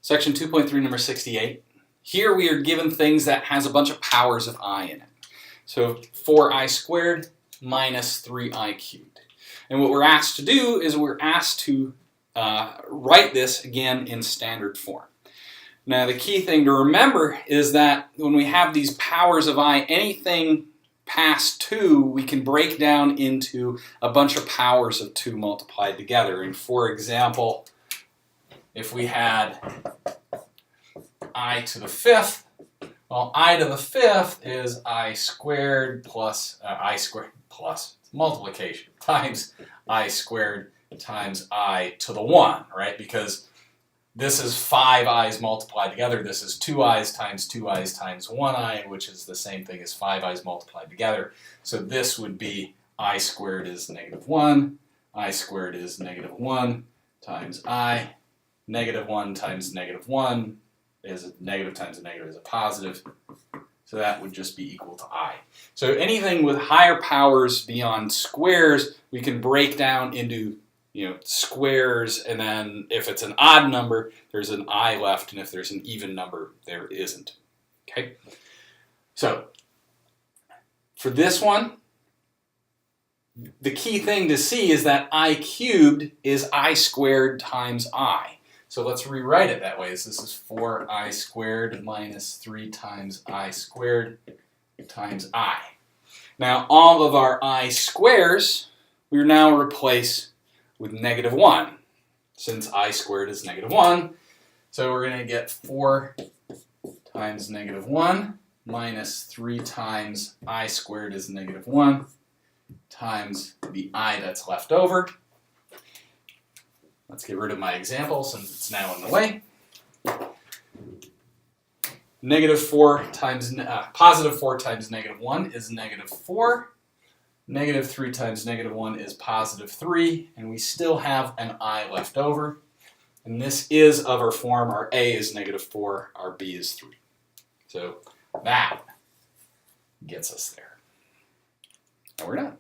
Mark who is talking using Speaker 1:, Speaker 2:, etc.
Speaker 1: Section 2.3, number 68. Here we are given things that has a bunch of powers of I in it. So 4i squared minus 3i cubed. And what we're asked to do is we're asked to write this again in standard form. Now the key thing to remember is that when we have these powers of I, anything past 2 we can break down into a bunch of powers of 2 multiplied together. And for example, if we had I to the 5th, well, I to the 5th is I squared plus multiplication times I squared times I to the 1, right? Because this is 5 i's multiplied together. This is 2 i's times 2 i's times 1 I, which is the same thing as 5 i's multiplied together. So this would be I squared is -1, I squared is -1 times I, -1 times -1 is a negative times a negative is a positive. So that would just be equal to I. So anything with higher powers beyond squares, we can break down into squares, and then if it's an odd number, there's an I left, and if there's an even number, there isn't. Okay? So for this one, the key thing to see is that I cubed is I squared times I. So let's rewrite it that way. This is 4i squared minus 3 times I squared times I. Now all of our I squares, we now replace with -1, since I squared is -1. So we're going to get 4 times -1 minus 3 times I squared is -1 times the I that's left over. Let's get rid of my example since it's now in the way. Positive 4 times -1 is -4. -3 times -1 is positive 3, and we still have an I left over. And this is of our form, our A is -4, our B is 3. So that gets us there. And we're done.